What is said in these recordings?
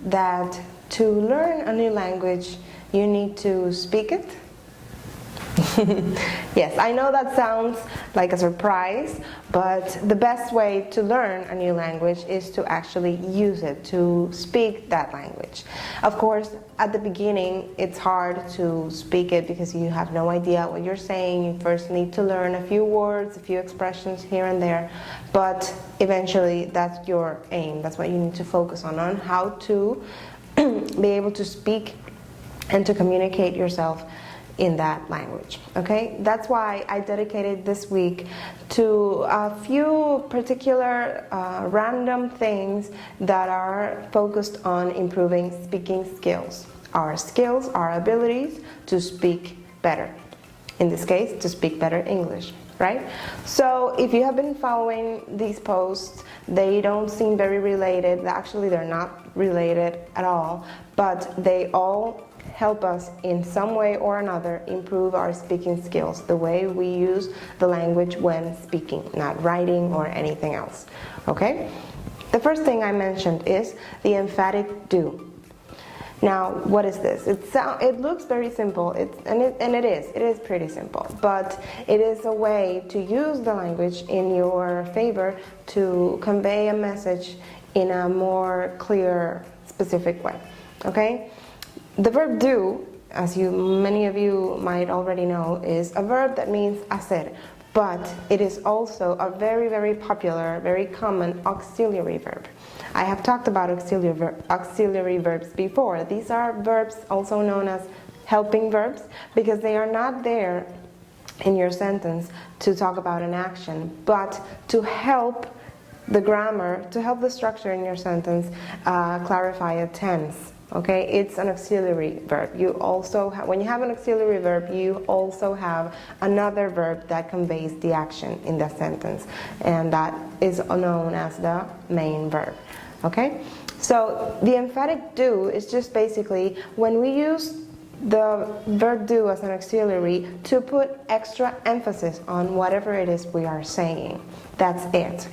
that to learn a new language, you need to speak it? Yes, I know that sounds like a surprise, but the best way to learn a new language is to actually use it, to speak that language. Of course, at the beginning, it's hard to speak it because you have no idea what you're saying. You first need to learn a few words, a few expressions here and there, but eventually that's your aim. That's what you need to focus on how to be able to speak and to communicate yourself in that language. Okay, that's why I dedicated this week to a few particular random things that are focused on improving speaking skills, our abilities to speak better. In this case, to speak better English, right? So if you have been following these posts, they don't seem very related. Actually, they're not related at all, but they all help us in some way or another improve our speaking skills, the way we use the language when speaking, not writing or anything else. Okay? The first thing I mentioned is the emphatic do. Now, what is this? It looks very simple, it is pretty simple, but it is a way to use the language in your favor to convey a message in a more clear, specific way. Okay? The verb do, as many of you might already know, is a verb that means hacer, but it is also a very, very popular, very common auxiliary verb. I have talked about auxiliary verbs before. These are verbs also known as helping verbs because they are not there in your sentence to talk about an action, but to help the grammar, to help the structure in your sentence clarify a tense. Okay, it's an auxiliary verb. You also when you have an auxiliary verb, you also have another verb that conveys the action in the sentence, and that is known as the main verb. Okay, so the emphatic do is just basically when we use the verb do as an auxiliary to put extra emphasis on whatever it is we are saying. That's it.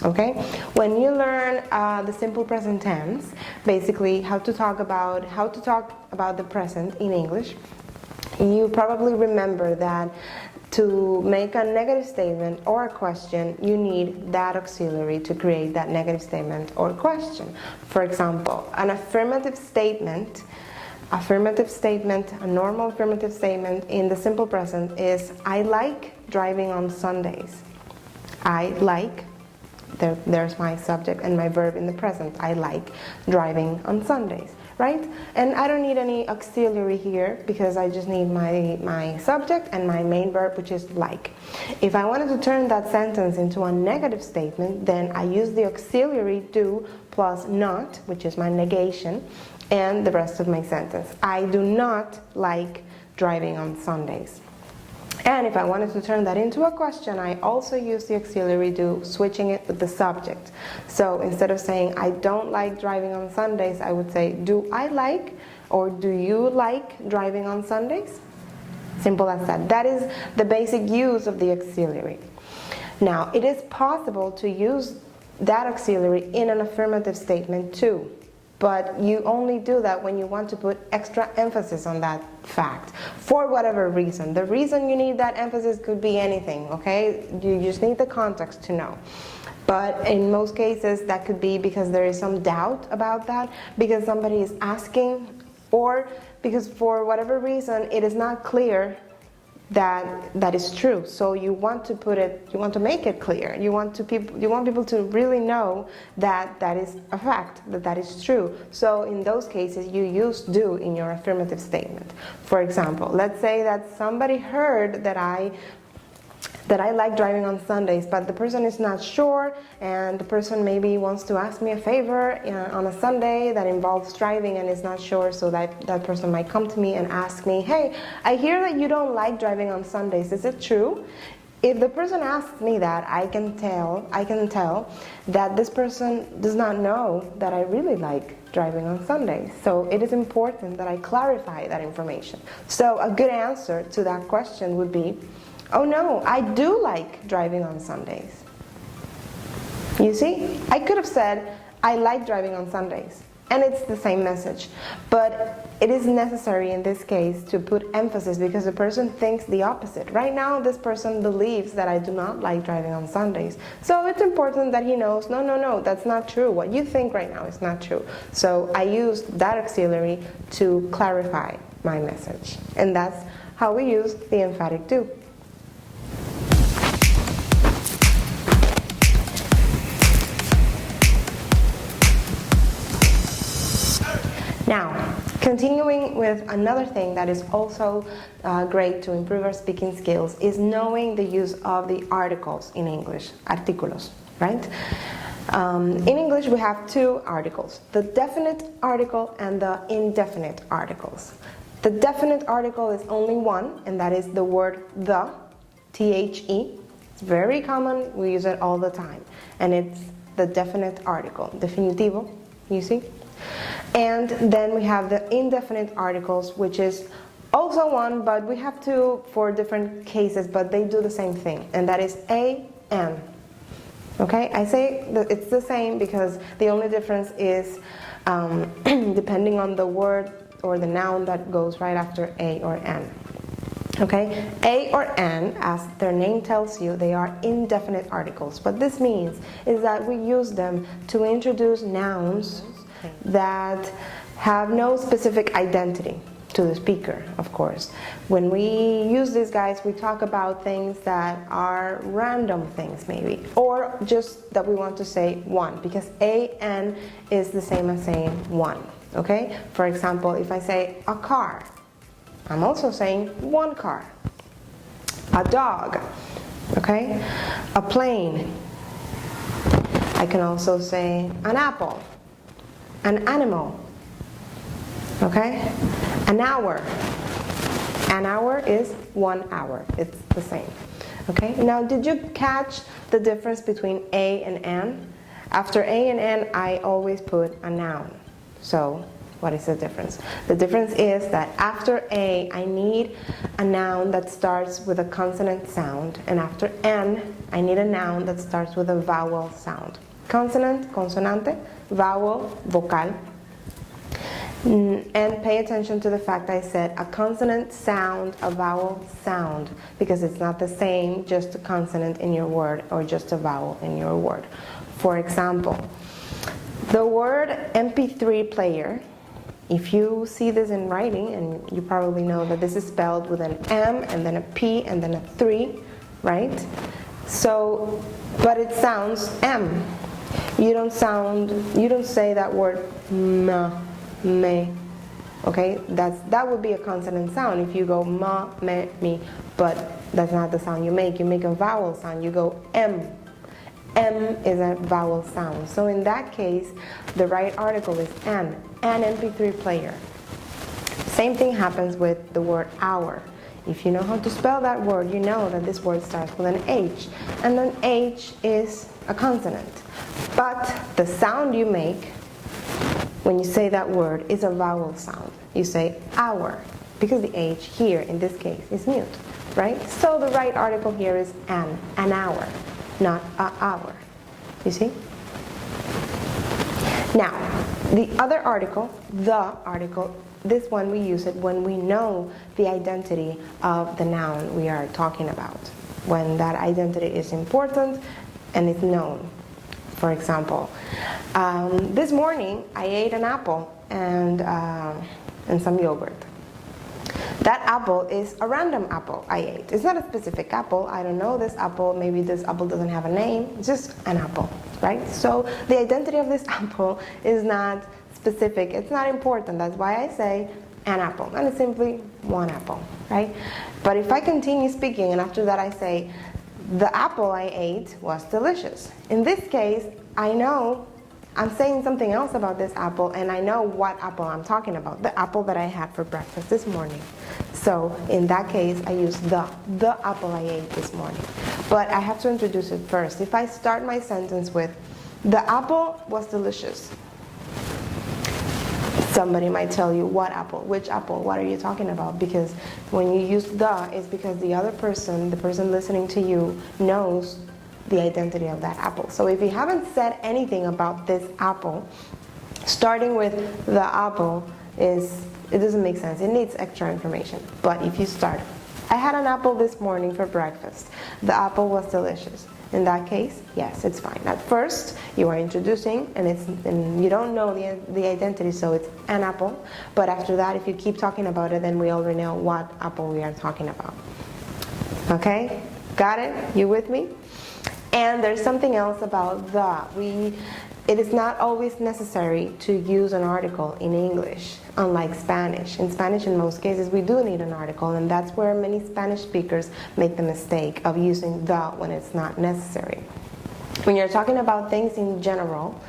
Okay, when you learn the simple present tense, basically how to talk about the present in English, you probably remember that to make a negative statement or a question, you need that auxiliary to create that negative statement or question. For example, an affirmative statement, a normal affirmative statement in the simple present is I like driving on Sundays. I like. There's my subject and my verb in the present. I like driving on Sundays, right? And I don't need any auxiliary here because I just need my subject and my main verb, which is like. If I wanted to turn that sentence into a negative statement, then I use the auxiliary do plus not, which is my negation, and the rest of my sentence. I do not like driving on Sundays. And if I wanted to turn that into a question, I also use the auxiliary do, switching it with the subject. So instead of saying, I don't like driving on Sundays, I would say, do I like or do you like driving on Sundays? Simple as that. That is the basic use of the auxiliary. Now, it is possible to use that auxiliary in an affirmative statement too. But you only do that when you want to put extra emphasis on that fact, for whatever reason. The reason you need that emphasis could be anything, okay? You just need the context to know. But in most cases, that could be because there is some doubt about that, because somebody is asking, or because for whatever reason, it is not clear that is true. So you want to make it clear. You want people to really know that is a fact, that is true. So in those cases, you use do in your affirmative statement. For example, let's say that somebody heard that I like driving on Sundays, but the person is not sure, and the person maybe wants to ask me a favor on a Sunday that involves driving and is not sure, so that person might come to me and ask me, hey, I hear that you don't like driving on Sundays, is it true? If the person asks me that, I can tell that this person does not know that I really like driving on Sundays. So it is important that I clarify that information. So a good answer to that question would be, oh no, I do like driving on Sundays. You see, I could have said, I like driving on Sundays, and it's the same message. But it is necessary in this case to put emphasis because the person thinks the opposite. Right now, this person believes that I do not like driving on Sundays. So it's important that he knows, no, that's not true. What you think right now is not true. So I use that auxiliary to clarify my message. And that's how we use the emphatic do. Now, continuing with another thing that is also great to improve our speaking skills is knowing the use of the articles in English, artículos, right? In English we have two articles, the definite article and the indefinite articles. The definite article is only one, and that is the word the, T-H-E. It's very common, we use it all the time, and it's the definite article, definitivo, you see? And then we have the indefinite articles, which is also one, but we have two for different cases, but they do the same thing, and that is a, an. Okay, I say that it's the same because the only difference is depending on the word or the noun that goes right after a or an. Okay, a or an, as their name tells you, they are indefinite articles. What this means is that we use them to introduce nouns that have no specific identity to the speaker, of course. When we use these guys, we talk about things that are random things maybe, or just that we want to say one, because an is the same as saying one, okay? For example, if I say a car, I'm also saying one car. A dog, okay? A plane. I can also say an apple. An animal, okay? An hour. An hour is 1 hour. It's the same, okay? Now, did you catch the difference between a and an? After a and an, I always put a noun. So, what is the difference? The difference is that after a, I need a noun that starts with a consonant sound, and after an, I need a noun that starts with a vowel sound. Consonant, consonante, vowel, vocal. And pay attention to the fact I said a consonant sound, a vowel sound, because it's not the same just a consonant in your word or just a vowel in your word. For example, the word MP3 player, if you see this in writing, and you probably know that this is spelled with an M and then a P and then a 3, right? So, but it sounds M. You don't say that word ma, me, okay? That would be a consonant sound if you go ma, me, me, but that's not the sound you make. You make a vowel sound. You go M. M is a vowel sound. So in that case, the right article is an MP3 player. Same thing happens with the word hour. If you know how to spell that word, you know that this word starts with an H, and then H is a consonant. But the sound you make when you say that word is a vowel sound. You say hour, because the H here in this case is mute, right? So the right article here is an hour, not a hour. You see? Now, the other article, the article, this one we use it when we know the identity of the noun we are talking about. When that identity is important and is known. For example, this morning I ate an apple and some yogurt. That apple is a random apple I ate. It's not a specific apple. I don't know this apple. Maybe this apple doesn't have a name. It's just an apple, right? So the identity of this apple is not specific. It's not important. That's why I say an apple. And it's simply one apple, right? But if I continue speaking and after that I say, the apple I ate was delicious. In this case, I know I'm saying something else about this apple, and I know what apple I'm talking about, the apple that I had for breakfast this morning. So in that case, I use the apple I ate this morning. But I have to introduce it first. If I start my sentence with, the apple was delicious, somebody might tell you, what apple? Which apple? What are you talking about? Because when you use the, it's because the other person, the person listening to you, knows the identity of that apple. So if you haven't said anything about this apple, Starting with the apple it doesn't make sense. It needs extra information. But if you start, I had an apple this morning for breakfast. The apple was delicious. In that case, yes, it's fine. At first, you are introducing, and you don't know the identity, so it's an apple. But after that, if you keep talking about it, then we already know what apple we are talking about. Okay? Got it? You with me? And there's something else about the. It is not always necessary to use an article in English, unlike Spanish. In Spanish, in most cases, we do need an article, and that's where many Spanish speakers make the mistake of using the when it's not necessary. When you're talking about things in general,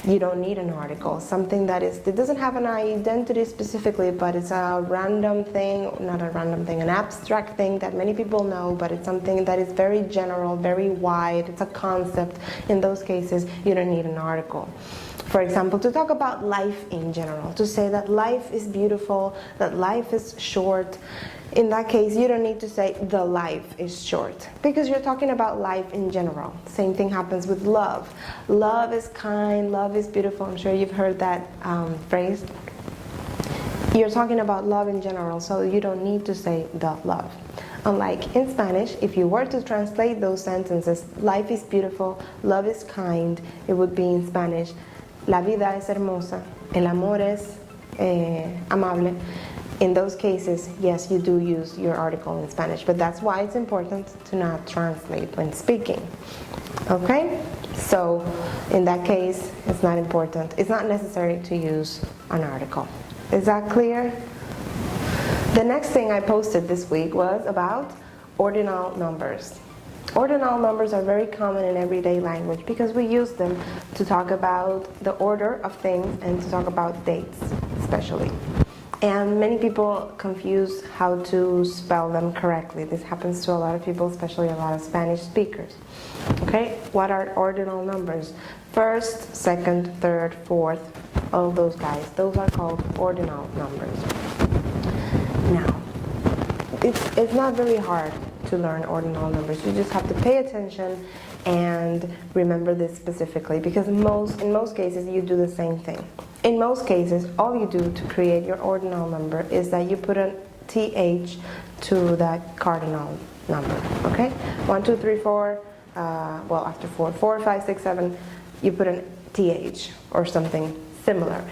you don't need an article. Something that doesn't have an identity specifically, but it's a random thing, not a random thing, an abstract thing that many people know, but it's something that is very general, very wide, it's a concept. In those cases, you don't need an article. For example, to talk about life in general, to say that life is beautiful, that life is short. In that case, you don't need to say the life is short, because you're talking about life in general. Same thing happens with love. Love is kind, love is beautiful. I'm sure you've heard that phrase. You're talking about love in general, so you don't need to say the love. Unlike in Spanish, if you were to translate those sentences, life is beautiful, love is kind, it would be in Spanish, la vida es hermosa, el amor es amable. In those cases, yes, you do use your article in Spanish, but that's why it's important to not translate when speaking. Okay? So, in that case, it's not important. It's not necessary to use an article. Is that clear? The next thing I posted this week was about ordinal numbers. Ordinal numbers are very common in everyday language because we use them to talk about the order of things and to talk about dates, especially. And many people confuse how to spell them correctly. This happens to a lot of people, especially a lot of Spanish speakers. Okay, what are ordinal numbers? First, second, third, fourth, all those guys. Those are called ordinal numbers. Now, it's not very hard to learn ordinal numbers. You just have to pay attention and remember this specifically, because in most cases you do the same thing. In most cases, all you do to create your ordinal number is that you put a th to that cardinal number. Okay? 1, 2, 3, 4. Well, after 4, 4, 5, 6, 7, you put an th or something similar.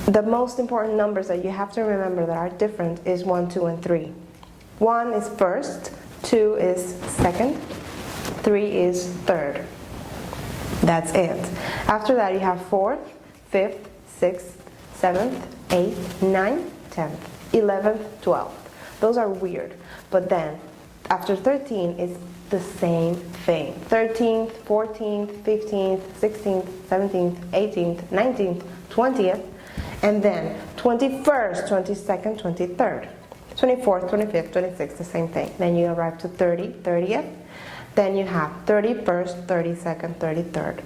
The most important numbers that you have to remember that are different is 1, 2, and 3. 1 is first, 2 is second, 3 is third. That's it. After that, you have fourth, 5th, 6th, 7th, 8th, 9th, 10th, 11th, 12th. Those are weird. But then, after 13 is the same thing. 13th, 14th, 15th, 16th, 17th, 18th, 19th, 20th, and then 21st, 22nd, 23rd. 24th, 25th, 26th, the same thing. Then you arrive to 30th. Then you have 31st, 32nd, 33rd,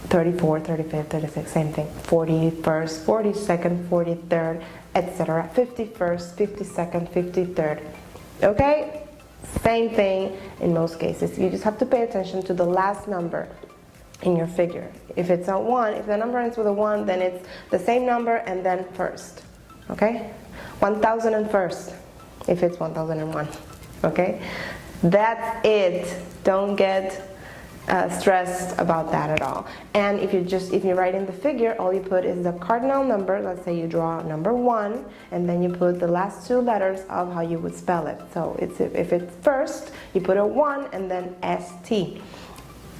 34th, 35th, 36th, same thing. 41st, 42nd, 43rd, etc. 51st, 52nd, 53rd. Okay? Same thing in most cases. You just have to pay attention to the last number in your figure. If it's a 1, if the number ends with a 1, then it's the same number and then first. Okay? 1001st, if it's 1001. Okay? That's it. Don't get stressed about that at all. And if you write in the figure, all you put is the cardinal number. Let's say you draw number 1, and then you put the last 2 letters of how you would spell it. So if it's first, you put a 1 and then ST.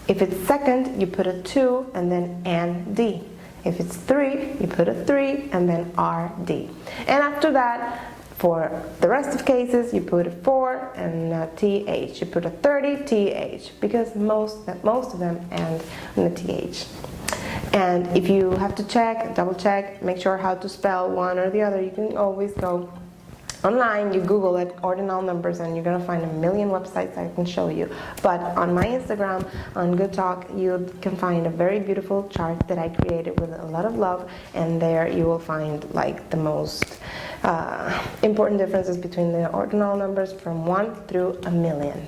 If it's second, you put a 2 and then ND. If it's 3, you put a 3 and then RD. And after that, for the rest of cases, you put a 4 and a TH. You put a 30 TH, because most of them end in a TH. And if you have to check, double check, make sure how to spell one or the other, you can always go online, you Google it, ordinal numbers, and you're going to find a million websites I can show you. But on my Instagram, on goodtalk, you can find a very beautiful chart that I created with a lot of love, and there you will find like the most important differences between the ordinal numbers from 1 through a million.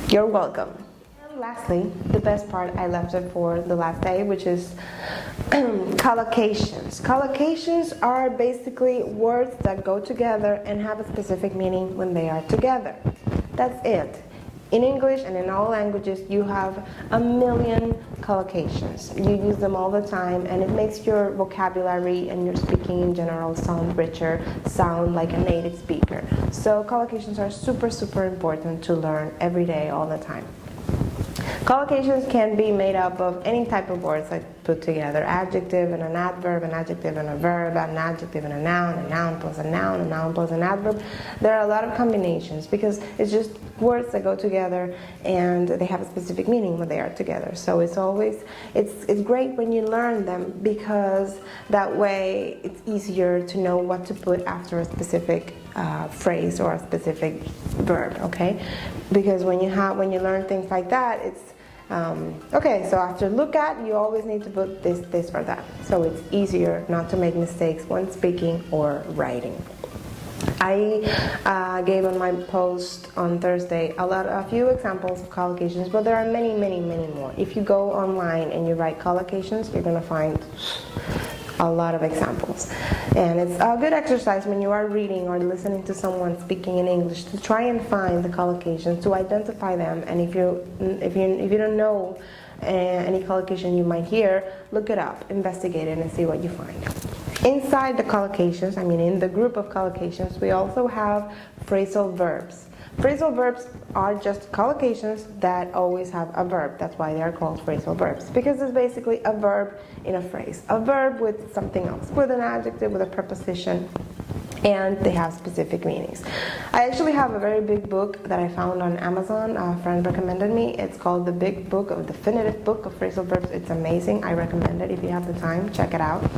You're welcome. lastly, the best part, I left it for the last day, which is collocations. Collocations are basically words that go together and have a specific meaning when they are together. That's it. In English and in all languages, you have a million collocations. You use them all the time, and it makes your vocabulary and your speaking in general sound richer, sound like a native speaker. So collocations are super, super important to learn every day, all the time. Collocations can be made up of any type of words I put together. Adjective and an adverb, an adjective and a verb, an adjective and a noun plus a noun plus an adverb. There are a lot of combinations because it's just words that go together and they have a specific meaning when they are together. So it's great when you learn them because that way it's easier to know what to put after a specific phrase or a specific verb, okay? Because when you learn things like that, it's okay, so after look at, you always need to put this or that. So it's easier not to make mistakes when speaking or writing. I gave on my post on Thursday a few examples of collocations, but there are many, many, many more. If you go online and you write collocations, you're going to find a lot of examples. And it's a good exercise when you are reading or listening to someone speaking in English to try and find the collocations, to identify them. And if you don't know any collocation you might hear, look it up, investigate it, and see what you find. Inside the collocations, in the group of collocations, we also have phrasal verbs. Phrasal verbs are just collocations that always have a verb. That's why they are called phrasal verbs, because it's basically a verb in a phrase. A verb with something else, with an adjective, with a preposition, and they have specific meanings. I actually have a very big book that I found on Amazon. A friend recommended me. It's called The Big Book, of Definitive Book of Phrasal Verbs. It's amazing. I recommend it if you have the time. Check it out.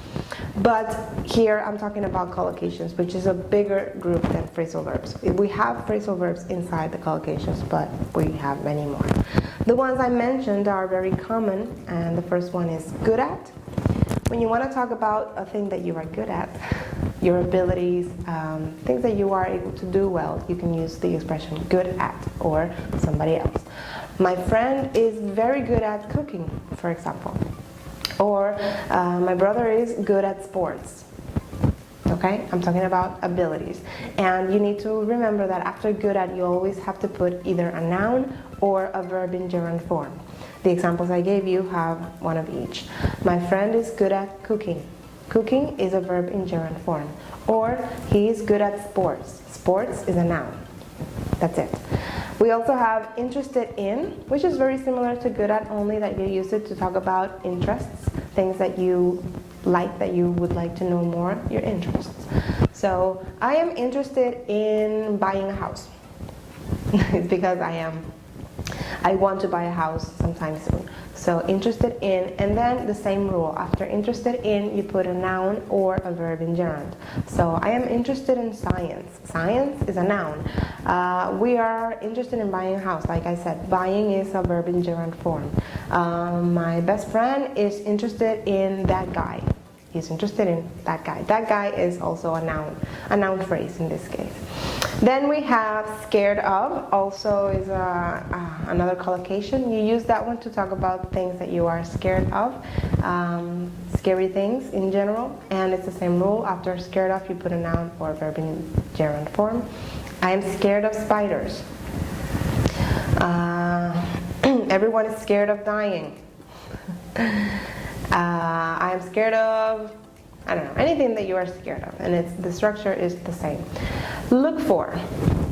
But here I'm talking about collocations, which is a bigger group than phrasal verbs. We have phrasal verbs inside the collocations, but we have many more. The ones I mentioned are very common, and the first one is good at. When you want to talk about a thing that you are good at, your abilities, things that you are able to do well, you can use the expression good at or somebody else. My friend is very good at cooking, for example. Or my brother is good at sports. Okay, I'm talking about abilities. And you need to remember that after good at, you always have to put either a noun or a verb in gerund form. The examples I gave you have one of each. My friend is good at cooking. Cooking is a verb in gerund form. Or he is good at sports. Sports is a noun. That's it. We also have interested in, which is very similar to good at, only that you use it to talk about interests, things that you like, that you would like to know more, your interests. So, I am interested in buying a house. It's because I want to buy a house sometime soon. So interested in, and then the same rule. After interested in, you put a noun or a verb in gerund. So I am interested in science. Science is a noun. We are interested in buying a house. Like I said, buying is a verb in gerund form. My best friend is interested in that guy. He's interested in that guy. That guy is also a noun phrase in this case. Then we have scared of, also is another collocation. You use that one to talk about things that you are scared of, scary things in general, and it's the same rule. After scared of, you put a noun or a verb in gerund form. I am scared of spiders. Everyone is scared of dying. I am scared of, I don't know, anything that you are scared of, and the structure is the same. Look for.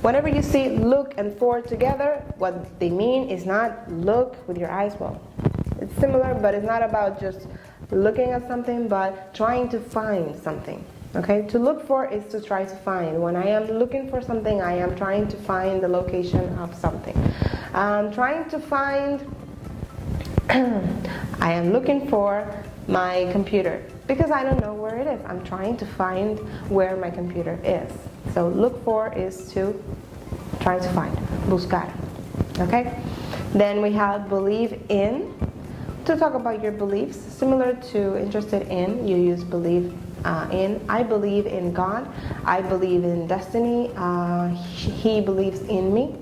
Whenever you see look and for together, what they mean is not look with your eyes. Well, it's similar, but it's not about just looking at something, but trying to find something. Okay? To look for is to try to find. When I am looking for something, I am trying to find the location of something. Trying to find, I am looking for my computer because I don't know where it is. I'm trying to find where my computer is. So look for is to try to find, buscar. Okay? Then we have believe in. To talk about your beliefs, similar to interested in, you use believe in. I believe in God. I believe in destiny. He believes in me.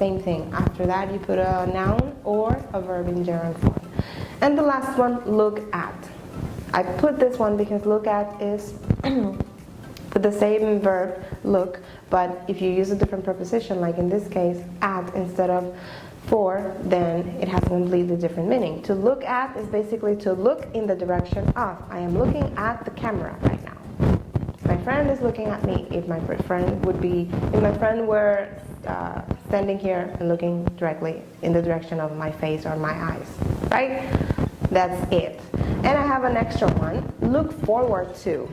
same thing. After that, you put a noun or a verb in gerund form. And the last one, look at. I put this one because look at is with the same verb, look, but if you use a different preposition, like in this case, at instead of for, then it has a completely different meaning. To look at is basically to look in the direction of. I am looking at the camera right now. My friend is looking at me. If my friend were standing here and looking directly in the direction of my face or my eyes, right? That's it. And I have an extra one, look forward to.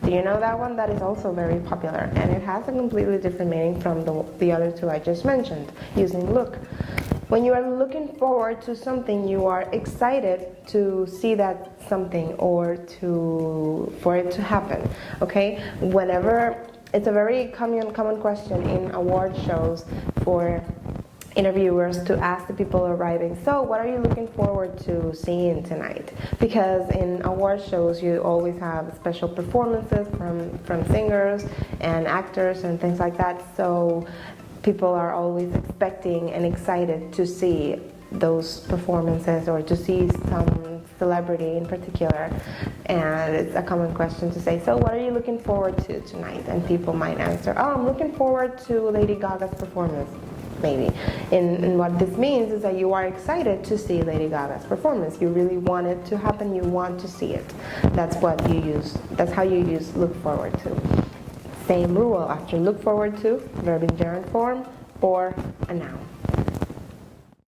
Do you know that one? That is also very popular, and it has a completely different meaning from the other two I just mentioned, using look. When you are looking forward to something, you are excited to see that something or for it to happen, okay? Whenever, it's a very common question in award shows for interviewers to ask the people arriving, so what are you looking forward to seeing tonight? Because in award shows you always have special performances from singers and actors and things like that, so people are always expecting and excited to see those performances or to see some celebrity in particular. And it's a common question to say, so what are you looking forward to tonight? And people might answer, oh, I'm looking forward to Lady Gaga's performance. Maybe. And what this means is that you are excited to see Lady Gaga's performance. You really want it to happen. You want to see it. That's what you use. That's how you use look forward to. Same rule. After look forward to, verb in gerund form or a noun.